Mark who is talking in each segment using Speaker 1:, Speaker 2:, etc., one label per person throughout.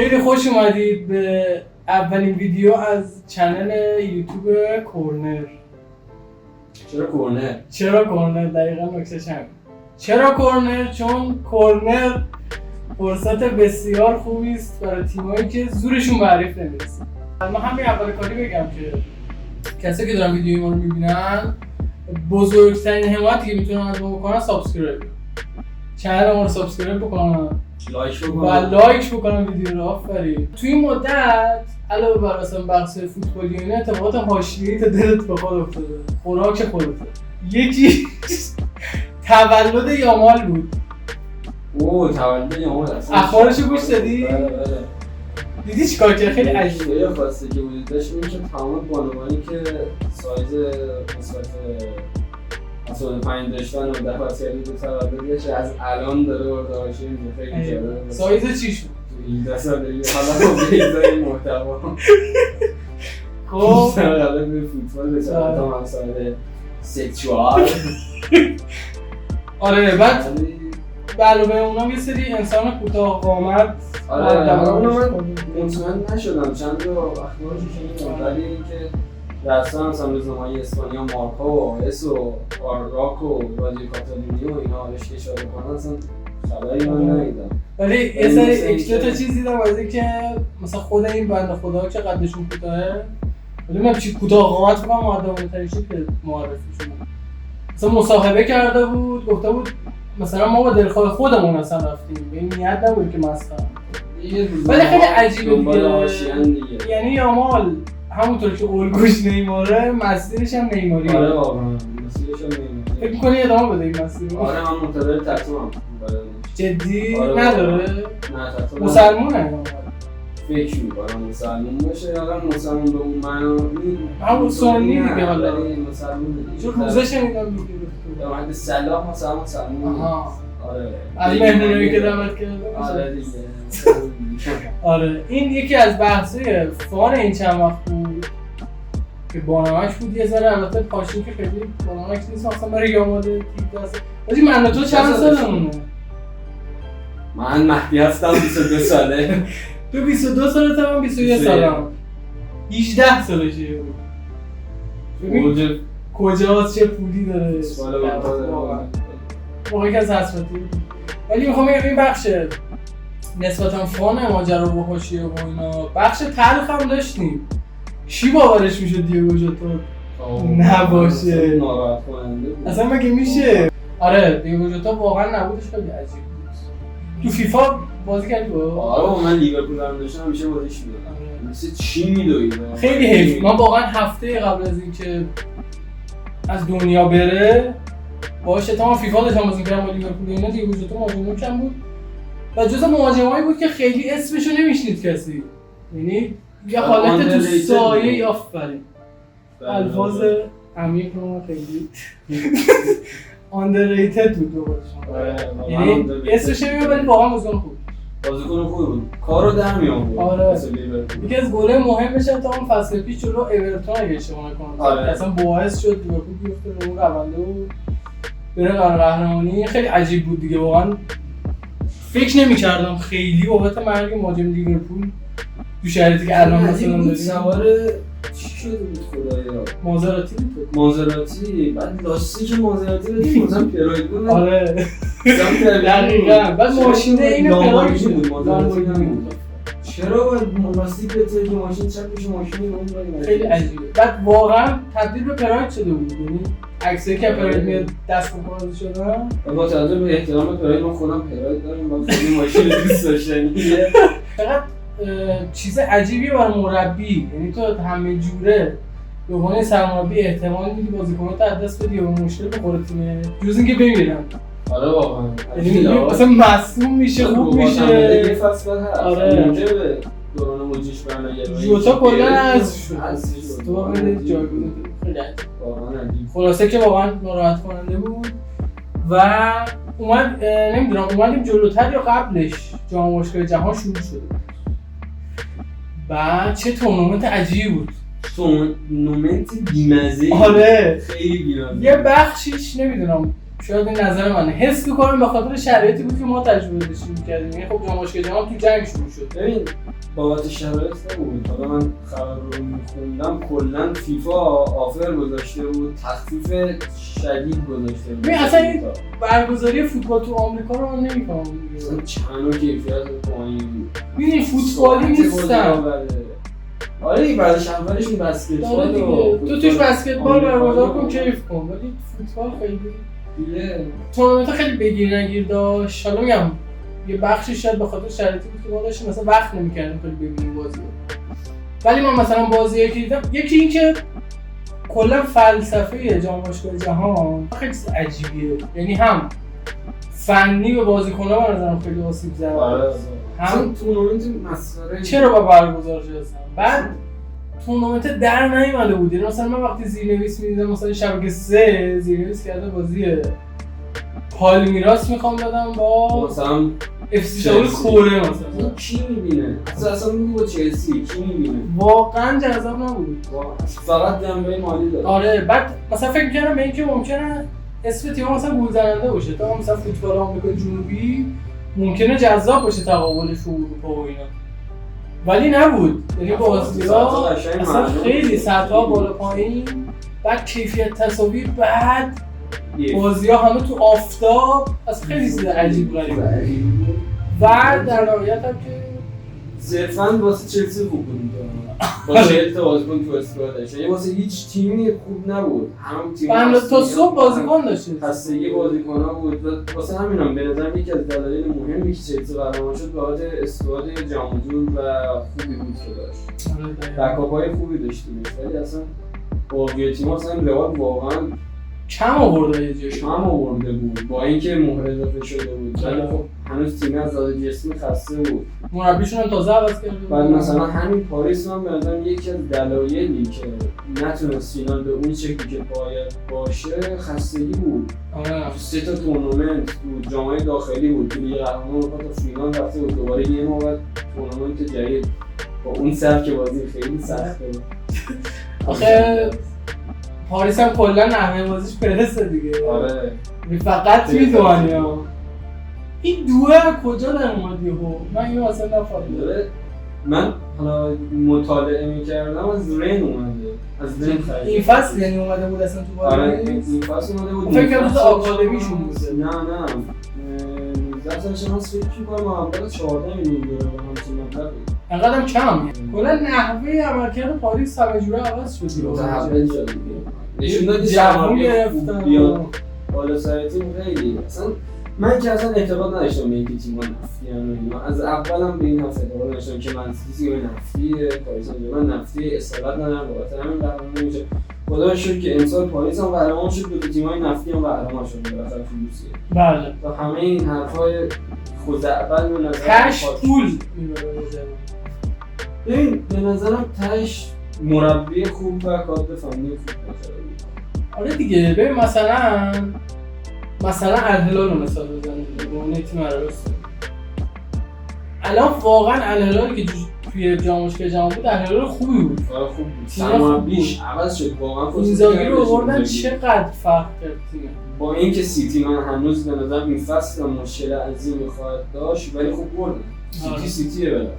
Speaker 1: خیلی خوش اومدید به اولین ویدیو از چنل یوتیوب کورنر. چرا کورنر؟ دقیقا نکتهش همین. چرا کورنر؟ چون کورنر فرصت بسیار خوبی است برای تیمایی که زورشون به حریف نمیرسه. ما همین اول کاری بگم که کسایی که دارن ویدیوی ما رو میبینن بزرگترین حمایتی که میتونن از ما بکنن سابسکرایب، چنل ما رو سابسکرایب بکنن، لایک بکنن ویدیو رو. آفرین. توی این مدت علاوه بر اصلا بحث فوتبالی و اینا اتفاقات حاشیه‌ای تا دلت بخواد افتاده. خوراک خودته. یکی تولد یامال بود.
Speaker 2: تولد یامال اصلا
Speaker 1: اخبارشو گوش دادی؟
Speaker 2: بله.
Speaker 1: دیدی چیکار کرد؟ خیلی عجیبه.
Speaker 2: یه خواسته که وجود داشت این که تمام بانوانی که سایز مثبت 75 داشتن و دفعاتی دو تولدش از الان داره ورداشی میشه. خیلی جالبه.
Speaker 1: سایز چی شد؟
Speaker 2: تو 18 سالگی حالا با بیزای محتوا
Speaker 1: خب
Speaker 2: قبل به فوتبال به تا مسائل سکشوال.
Speaker 1: آره بعد علاوه اونم یه سری انسان کوتاه قامت.
Speaker 2: آره اونو من مطمئن نشدم چند تا اخبارشو شنیدم، ولی اینکه رسما مثلا روزنامه‌های اسپانیا مارکا و آیس و آراک و رادیو کاتالونیا و اینا بهش اشاره کنن اصلا خبری من ندیدم.
Speaker 1: ولی یه سری دو تا چیز دیدم از اینکه مثلا خود این بنده خدا که قدشون کوتاهه، ولی من چی کوتاه قامت بودم مؤدبانه‌ترین شکل که معرفی شدن. مثلا مصاحبه کرده بود، گفته بود مثلا ما با دلخواه خودمون اصلا رفتیم، به این نیت نبود که مسخره. ولی خیلی عجیبه دیگه. یعنی یامال همونطور که الگوش نیماره، مسیرش هم نیماریه.
Speaker 2: آره واقعا مسیرش هم نیماریه.
Speaker 1: فکر می‌کنی ادامه بده این مسیر رو؟
Speaker 2: آره من منتظر تتوام.
Speaker 1: جدی؟
Speaker 2: آره
Speaker 1: نداره؟
Speaker 2: نه تتو
Speaker 1: مسلمونه یامال.
Speaker 2: فکر می‌کنم مسلمون باشه، حالا مسلمون به اون معنی
Speaker 1: همون سنی دیگه حالا.
Speaker 2: مسلمون دیگه.
Speaker 1: چون روزه شنیدم میگه
Speaker 2: یا من صلاح مثلا مسلمون.
Speaker 1: آره. از مهمونایی که دعوت کرده.
Speaker 2: آره دیگه.
Speaker 1: آره این یکی از بحث‌های فان این چند وقت بود که بانمک بود. یه ذره البته پاشین که خیلی بانمک نیست، مثلا برای یامال تیپ دست. ولی من تو چند سالمونه؟
Speaker 2: من مهدی هستم 22 ساله.
Speaker 1: تو 22 سالته، من 21 سالم. 18 سالشه. ببین کجاست، چه پولی داره. موقعی که از حسرتی. ولی میخوام بگم این بخش نسبتاً فان ماجرا و حاشیه و اینا، بخش تلخ هم داشتیم. کی باورش میشه دیگو ژوتا نباشه؟
Speaker 2: ناراحت کننده بود.
Speaker 1: اصلا مگه میشه؟ آره دیگو ژوتا واقعا نبودش، خیلی عجیب بود. تو فیفا بازی کردی با؟
Speaker 2: آره من لیورپول هم داشتم همیشه بازیش می‌دادم. مثل چی میدوید؟
Speaker 1: خیلی حیف. من واقعا هفته قبل از اینکه از دنیا بره باهاش تمام فیفا داشتم بازی می‌کردم با لیورپول. اینا دیگو ژوتا مهاجم کم بود و جزء مهاجمایی بود که خیلی اسمشو نمیشنید کسی. یعنی یه حالت تو سایه. آفرین. الفاظ عمیق رو خیلی underrated بود دوبارشون. یعنی اسمش نمیاد ولی واقعا
Speaker 2: بازیکن خوبی بود. کارو در می‌آورد.
Speaker 1: آره. یکی از گل‌های مهمش تا اون فصل پیش جلو اورتون اگه اشتباه نکنم. اصلا باعث شد لیورپول بیفته رو اون رونده و بره قهرمانی. خیلی عجیب بود دیگه واقعا. فکر نمی‌کردم خیلی بابت مرگ مهاجم لیورپول تو شرایطی که الان مثلا داریم.
Speaker 2: سوار چی شده بود خدایا؟ مازراتی. بعد لاستیک مازراتی رو مثلا پراید بود.
Speaker 1: آره. دقیقاً. بعد ماشین اینو پراید بود.
Speaker 2: چرا باید لاستیک بذاری که ماشین چپش ماشین اون باید؟
Speaker 1: خیلی عجیبه. بعد واقعا تبدیل به پراید شده بود. یعنی عکسایی که پراید میاد دست بکنه شدن.
Speaker 2: با توجه به احترام پراید من خودم پراید دارم، با خیلی ماشین دوست داشتنیه.
Speaker 1: فقط چیز عجیبیه برای مربی. یعنی تو همه جوره به عنوان سرمربی احتمال میدی بازیکنات از دست بدی و مشکل بخوره تیم جز اینکه بمیرن.
Speaker 2: آره واقعا.
Speaker 1: یعنی مثلا مصدوم میشه، خوب میشه.
Speaker 2: یه فصل بعد هست.
Speaker 1: آره.
Speaker 2: اونجا به دوران موجیش برنگره.
Speaker 1: ژوتا کلا از تو واقعا جایگزین خیلی خلاصه که واقعا ناراحت کننده بود و اومد نمیدونم اومدیم جلوتر یا قبلش جام باشگاه جهان شروع شده. بعد چه تورنمنت عجیبی بود.
Speaker 2: تورنمنت بی‌مزه.
Speaker 1: آره
Speaker 2: خیلی بی‌مزه.
Speaker 1: یه بخشیش نمیدونم شاید این نظر منه حس می‌کنم به خاطر شرایطی بود که ما تجربه داشتیم می‌کردیم. یعنی خب جام باشگاه جهان تو جنگ شروع شد.
Speaker 2: ببین بابت شرایط نبود. حالا من خبر رو میخوندم کلا فیفا آفر گذاشته بود، تخفیف شدید گذاشته بود.
Speaker 1: اصلا این برگزاری فوتبال تو آمریکا رو من نمی‌فهمم.
Speaker 2: اصلا چند کیفیت پایین.
Speaker 1: ببین فوتبالی نیستن.
Speaker 2: آره بعدش اولشون بسکتبال
Speaker 1: دیگه. تو توش بسکتبال برگزار کن کیف کن، ولی فوتبال خیلی
Speaker 2: دیگه
Speaker 1: تورنمنت خیلی بگیر نگیر داشت. حالا میگم یه بخشی شاید به خاطر شرایطی بود که ما داشتیم مثلا وقت نمی‌کردیم خیلی ببینیم بازی. ولی من مثلا بازیایی که دیدم، یکی این که کلا فلسفه جام باشگاه جهان خیلی عجیبیه. یعنی هم فنی به بازیکن‌ها به نظرم خیلی آسیب زد.
Speaker 2: هم تورنمنت مسخره
Speaker 1: چرا با برگزار شده؟ بعد تورنمنت در نیومده بود. یعنی مثلا من وقتی زیرنویس می‌دیدم مثلا شبکه 3 زیرنویس کرده بازی پالمیراس میخوام بدم با
Speaker 2: مثلا
Speaker 1: اف سی دبل کره مثلا.
Speaker 2: کی می‌بینه؟ اصلا میگی با چلسی کی می‌بینه؟
Speaker 1: واقعا جذاب نبود.
Speaker 2: فقط جنبه مالی داره.
Speaker 1: آره بعد مثلا فکر می‌کردم به اینکه ممکنه اسم تیم مثلا گل زننده باشه. تا مثلا فوتبال آمریکای جنوبی ممکنه جذاب باشه تقابلش تو اروپا و اینا. ولی نبود. یعنی بازی‌ها اصلا خیلی سطح‌ها بالا پایین، بعد کیفیت تصاویر بعد بازی‌ها همه تو آفتاب، از خیلی چیز عجیب غریبه. و در نهایت هم که
Speaker 2: صرفاً واسه چلسی خوب بود. با 40 تا بازیکن تو اسکوادش. یعنی واسه هیچ تیمی خوب نبود. همون تیم
Speaker 1: تا صبح بازیکن داشت.
Speaker 2: خستگی بازیکن‌ها بود. واسه همینم به نظر یکی از دلایل مهمی که چلسی قهرمان شد بابت اسکواد جام‌جور و خوبی بود که داشت. بکاپ‌های خوبی داشتیم. ولی اصلا باقی تیم‌ها اصلا رئال واقعاً
Speaker 1: کم آورده یه جایی.
Speaker 2: کم آورده بود با اینکه مهر اضافه شده بود. ولی خب هنوز تیم از نظر جسمی خسته بود.
Speaker 1: مربیشون هم تازه عوض کرده.
Speaker 2: بعد مثلا همین پاریس هم به نظرم یکی از دلایلی که نتونست فینال به اون شکلی که باید باشه خستگی بود.
Speaker 1: آره.
Speaker 2: 3 تا تورنمنت تو جام‌های داخلی بود. تو لیگ قهرمانان اروپا تا فینال رفته بود. دوباره یه ما بعد تورنمنت جدید با اون سبک بازی خیلی سخته بود.
Speaker 1: آخه پاریس هم کلا نحوه بازیش پرسه دیگه.
Speaker 2: آره.
Speaker 1: فقط میدونی ها. این دوه کجا در اومد یهو؟ من اینو اصلا نفهمیدم.
Speaker 2: من حالا مطالعه می‌کردم از رن اومده. از رن خرید.
Speaker 1: این فصل یعنی اومده بود اصلا تو
Speaker 2: آره
Speaker 1: پاریس.
Speaker 2: این فصل اومده بود.
Speaker 1: فکر کنم تو آکادمیشون بود.
Speaker 2: نه 19 سالش من فکر می‌کنم اول 14 میلیون یورو همچین مبلغی.
Speaker 1: انقدرم کم. کلا نحوه عملکرد پاریس همه جوره عوض شد.
Speaker 2: متحول شد. نشون داد که
Speaker 1: جوون گرفتن.
Speaker 2: بیاد بالا سر تیم خیلی. اصلا من که اصلا اعتقاد نداشتم به اینکه تیم‌ها نفتی‌ان. از اولم به این حرف اعتقاد داشتم که من سیتی نفتیه، پاریس من نفتی اصالت ندارم بابت همین قهرمان نمیشه. خدا شکر که امسال پاریس هم قهرمان شد، دو تا تیم‌های نفتی هم قهرمان شد بالاخره تو روسیه.
Speaker 1: بله.
Speaker 2: تا همه این حرفای خزعبل به نظر
Speaker 1: کاش پول میبره.
Speaker 2: ببین به نظرم تاش مربی خوب و کادر فنی خوب باشه.
Speaker 1: آره دیگه. ببین مثلا الهلال رو مثال بزنیم به اون تیم عربستان. الان واقعا الهلالی که توی جام باشگاه جهان بود الهلال خوبی بود.
Speaker 2: آره خوب بود. سرمربیش عوض شد واقعا.
Speaker 1: اینزاگی رو آوردن چقدر فرق کرد تیم.
Speaker 2: با اینکه سیتی من هنوز به نظر این فصل مشکل عظیمی خواهد داشت ولی خوب بردن. سیتیه بالاخره.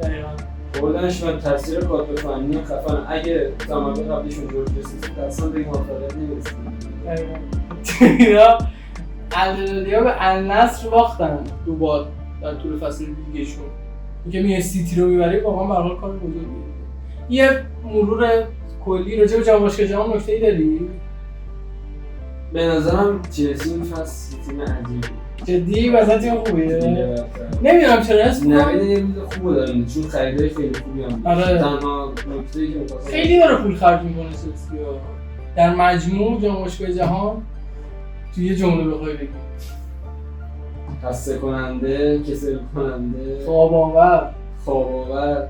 Speaker 1: دقیقاً.
Speaker 2: بردنش و تاثیر کادر فنی خفن. اگه تمام قبلیشون جور رسید اصلا به این موفقیت نمی‌رسید.
Speaker 1: دقیقاً. الهلالیا به النصر باختن دو بار در طول فصل لیگشون. اینکه میای سیتی رو میبری واقعا به هر حال کار بزرگیه. یه مرور کلی راجع به جام باشگاه جهان نکته‌ای داری؟
Speaker 2: به نظرم چلسی این فصل تیم عجیبیه.
Speaker 1: جدی مثلا تیم خوبیه؟ نمیدونم چرا اسم
Speaker 2: نه خوبه داریم چون خریدای خیلی خوبی هم
Speaker 1: آره.
Speaker 2: تنها نکته‌ای که می‌خواستم
Speaker 1: خیلی داره پول خرج می‌کنه چلسی در مجموع جام باشگاه جهان توی یه جمله بخوای بگی
Speaker 2: خسته کننده، کسل کننده،
Speaker 1: خواب آور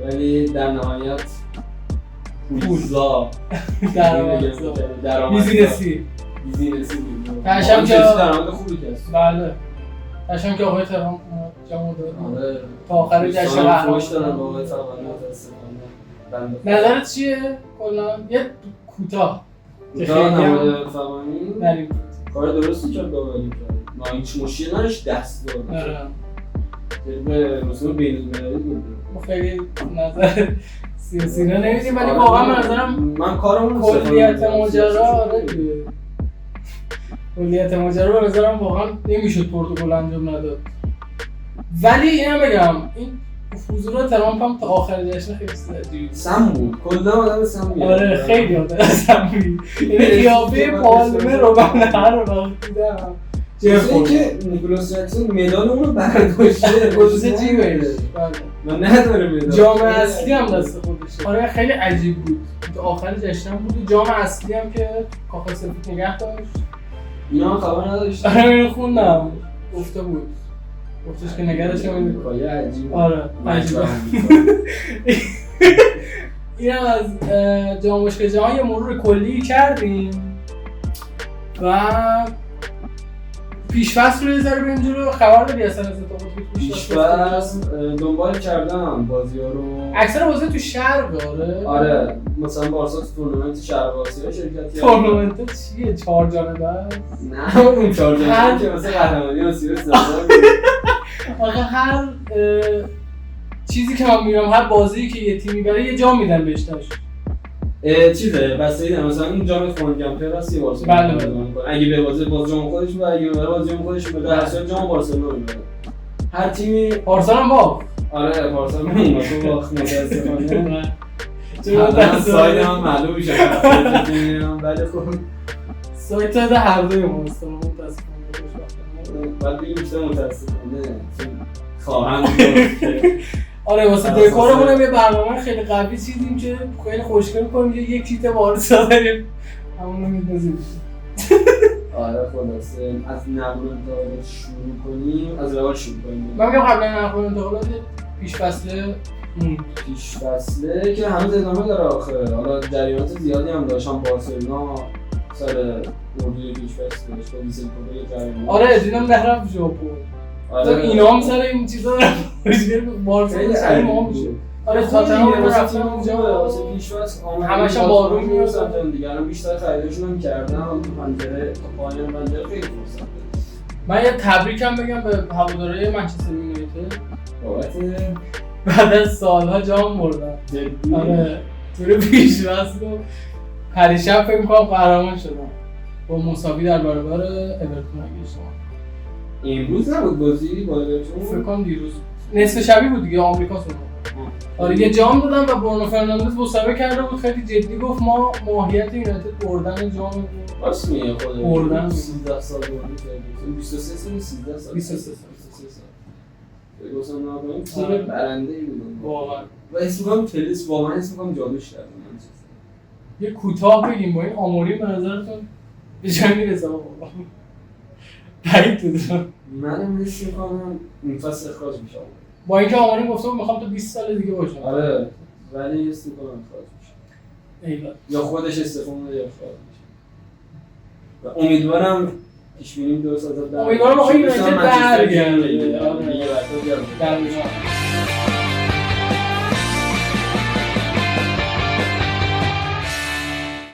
Speaker 2: ولی در نهایت پولزا
Speaker 1: بیزینسی تشم که
Speaker 2: درآمد خوبی هست.
Speaker 1: بله تشم که آقای تهران جامو داد.
Speaker 2: آره
Speaker 1: تا آخر جشن قهرمانی
Speaker 2: خوش دادن با آقای تهران.
Speaker 1: نظرت چیه کلا یه کوتاه
Speaker 2: نماد فوانی
Speaker 1: نریم
Speaker 2: کار درستی کرد داوری کرد. ما هیچ مشکلی نداشت دست داد. به رسوم بین‌المللی بود.
Speaker 1: ما خیلی نظر سیاسی رو نمیدیم ولی واقعا به نظرم
Speaker 2: من کارمون
Speaker 1: کلیت ماجرا آره دیگه. کلیت ماجرا به نظرم واقعا نمیشد پروتکل انجام نداد. ولی اینم بگم این حضور ترامپ هم تا آخر جشن خیلی عجیب
Speaker 2: سم بود. کلا آدم سمی.
Speaker 1: آره خیلی آدم سمی. این قیافه پالمه رو من هر وقت دیدم.
Speaker 2: جایی که نیکولاس جکسون مدال اون رو برداشته
Speaker 1: گذاشته جیبش.
Speaker 2: من نداره مدال.
Speaker 1: جام اصلی هم دست خودشه. آره خیلی عجیب بود. تو آخر جشن بود. جام اصلی هم که کاخ سفید نگه داشت.
Speaker 2: اینا خبر نداشتن.
Speaker 1: آره اینو خوندم. گفته بود. گفتش که نگه داشتم این
Speaker 2: کایه عجیب.
Speaker 1: آره عجیب. اینم از جام باشگاه جهان یه مرور کلی کردیم و پیش‌فصل رو یه ذره بریم جلو. خبر داری اصلا از اتفاقات
Speaker 2: پیش‌فصل دنبال کردم بازی‌ها رو.
Speaker 1: اکثر بازی تو شرق
Speaker 2: آره مثلا بارسا تو تورنمنت شرق آسیا شرکت کرد.
Speaker 1: تورنمنت چیه 4 جانبه است؟
Speaker 2: نه اون 4 جانبه که مثلا قهرمانی آسیا است.
Speaker 1: آخه هر چیزی که من میبینم هر بازی که یه تیمی برای یه جام میدن بهش داشت.
Speaker 2: چیزه بستگی داره مثلا این جام فون جامپر هست یه بارسا.
Speaker 1: بله
Speaker 2: اگه به باز جام خودش و اگه به باز جام خودش بده هر جام بارسلونا میبره. هر تیمی
Speaker 1: بارسا هم باخت.
Speaker 2: آره بارسا میومد تو باخت متاسفانه.
Speaker 1: چون
Speaker 2: ساید من معلوم میشه. ولی خب
Speaker 1: سایت ده هر دوی ما متاسفانه
Speaker 2: بعد بگیم بیشتر متاسفانه خواهند
Speaker 1: آره واسه دکورمون هم یه برنامه خیلی قوی چیدیم که خیلی خوشگل کنیم یک چیت بارسا داریم همون رو می‌دازیم.
Speaker 2: آره خلاصه از نقل و انتقالات شروع کنیم از رئال شروع کنیم.
Speaker 1: من میگم قبل نقل و انتقالات پیش
Speaker 2: فصله که هنوز ادامه داره آخه. حالا جریانات زیادی هم داشتم بارسلونا سر اردوی پیش فصل داشت با ویسنتوی جریان.
Speaker 1: آره دیدم نهرم ژاپن. آره اینا هم سر این چیزا مشکل بارسا سر ما میشه. آره تاتنهام رفتن اونجا
Speaker 2: واسه پیش‌فصل
Speaker 1: همش بارون میاد
Speaker 2: دیگه. الان بیشتر خریداشون هم کردن پنجره تا پایان پنجره خیلی فرصت.
Speaker 1: من یه تبریکم بگم به هوادارهای منچستر یونایتد
Speaker 2: بابت
Speaker 1: بعد از سالها جام بردن. آره تو پیش‌فصل پریشب فکر می‌کنم قهرمان شدن با مساوی در برابر اورتون اگه اشتباه
Speaker 2: امروز نبود بازی با اورتون؟
Speaker 1: فکر کنم دیروز نصف شبی بود دیگه آمریکا سوم. آره یه جام دادن و برونو فرناندز مسابقه کرده بود خیلی جدی گفت ما ماهیت یونایتد بردن جام
Speaker 2: راست میگه خود
Speaker 1: بردن
Speaker 2: 13 سال بود 23 سال 13 سال
Speaker 1: 23 سال
Speaker 2: گفتم ناگهان تیم برنده‌ای بود
Speaker 1: واقعا
Speaker 2: و اسم می‌گم تلیس واقعا اسم می‌گم جادوش کرد
Speaker 1: یه کوتاه بگیم با این آموری به نظرتون به جای میرسه واقعا بعید بود.
Speaker 2: منم حس می‌کنم این فصل اخراج میشم
Speaker 1: با اینکه آموری گفته بود میخوام تا 20 سال دیگه باشم.
Speaker 2: آره ولی حس می‌کنم اخراج میشه.
Speaker 1: ایول
Speaker 2: یا خودش استعفا میده یا اخراج میشه. و امیدوارم پیش بینی درست از
Speaker 1: امیدوارم آقای یونایتد برگرده.
Speaker 2: دیگه برگرده.